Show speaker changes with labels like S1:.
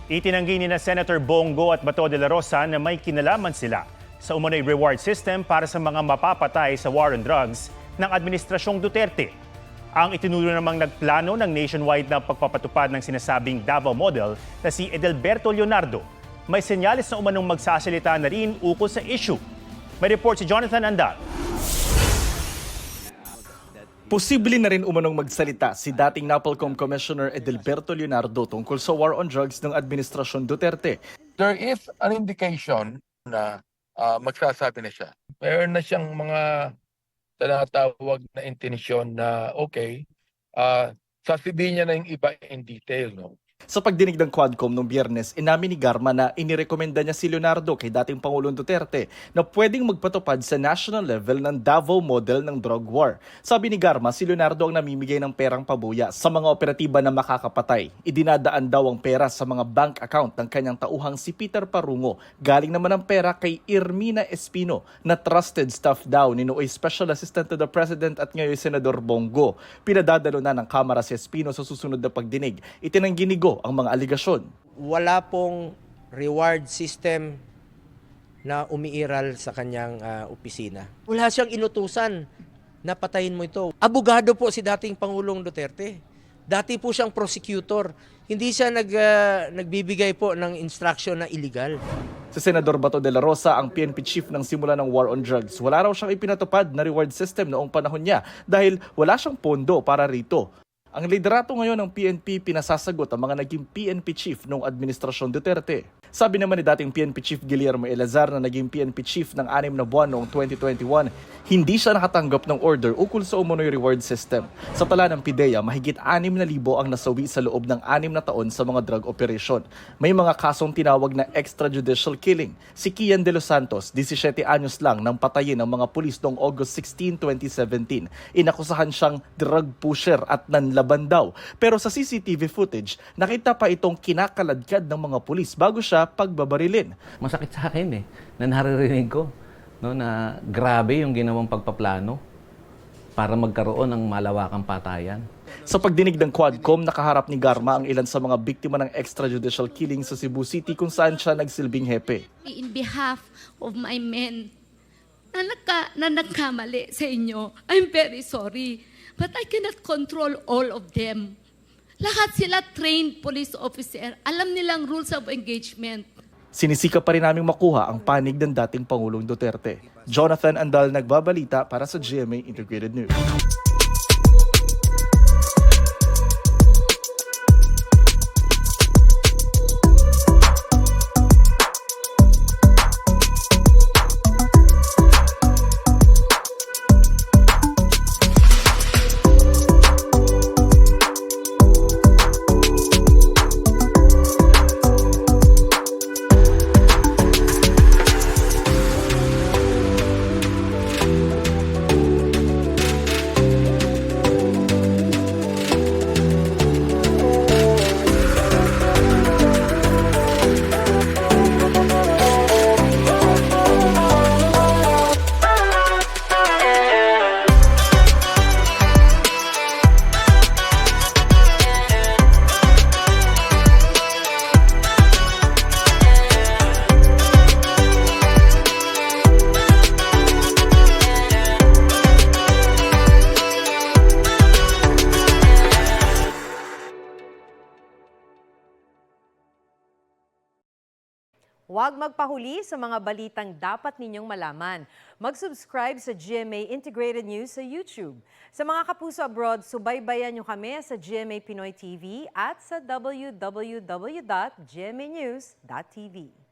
S1: Itinanggi ni na Senator Bongo at Bato de la Rosa na may kinalaman sila sa umano'y reward system para sa mga mapapatay sa war on drugs ng Administrasyong Duterte. Ang itinulo namang nagplano ng nationwide na pagpapatupad ng sinasabing Davao model na si Edelberto Leonardo. May senyales na umanong magsasalita na rin ukol sa issue. May report si Jonathan Andal.
S2: Posible na rin umanong magsalita si dating NAPOLCOM Commissioner Edelberto Leonardo tungkol sa war on drugs ng Administrasyon Duterte.
S3: There is an indication na magsasabi na siya. Mayroon na siyang mga tinatawag na intensyon na okay, sasabihin niya na yung iba in detail. No?
S2: Sa pagdinig ng Quadcom noong Biyernes, inamin ni Garma na inirekomenda niya si Leonardo kay dating Pangulong Duterte na pwedeng magpatupad sa national level ng Davao model ng drug war. Sabi ni Garma, si Leonardo ang namimigay ng perang pabuya sa mga operatiba na makakapatay. Idinadaan daw ang pera sa mga bank account ng kanyang tauhang si Peter Parungo. Galing naman ang pera kay Irmina Espino na trusted staff daw ni nooy Special Assistant to the President at ngayon Senador Bongo. Pinadadalo na ng Kamara si Espino sa susunod na pagdinig. Itinanggi ni Go ang mga aligasyon.
S4: Wala pong reward system na umiiral sa kanyang opisina. Wala siyang inutusan na patayin mo ito. Abogado po si dating Pangulong Duterte. Dati po siyang prosecutor. Hindi siya nagbibigay po ng instruction na illegal.
S2: Si Senador Bato de la Rosa, ang PNP chief ng simula ng war on drugs, wala raw siyang ipinatupad na reward system noong panahon niya dahil wala siyang pondo para rito. Ang liderato ngayon ng PNP pinasasagot ang mga naging PNP chief noong Administrasyon Duterte. Sabi naman ni dating PNP Chief Guillermo Eleazar na naging PNP chief ng 6 na buwan noong 2021, hindi siya nakatanggap ng order ukol sa umano'y reward system. Sa tala ng PIDEA, mahigit 6,000 ang nasawi sa loob ng 6 na taon sa mga drug operation. May mga kasong tinawag na extrajudicial killing. Si Kian de los Santos, 17 anyos lang nang patayin ng mga pulis noong August 16, 2017. Inakusahan siyang drug pusher at nanlaban daw. Pero sa CCTV footage, nakita pa itong kinakaladkad ng mga pulis bago siya pagbabarilin.
S5: Masakit sa akin na naririnig ko na grabe yung ginawang pagpaplano para magkaroon ng malawakang patayan.
S2: Sa pagdinig ng Quadcom, nakaharap ni Garma ang ilan sa mga biktima ng extrajudicial killing sa Cebu City kung saan siya nagsilbing hepe.
S6: In behalf of my men na nagkamali sa inyo, I'm very sorry. But I cannot control all of them. Lahat sila trained police officer. Alam nilang rules of engagement.
S2: Sinisika pa rin naming makuha ang panig ng dating Pangulong Duterte. Jonathan Andal nagbabalita para sa GMA Integrated News.
S7: Huwag magpahuli sa mga balitang dapat ninyong malaman. Mag-subscribe sa GMA Integrated News sa YouTube. Sa mga kapuso abroad, subaybayan nyo kami sa GMA Pinoy TV at sa www.gmanews.tv.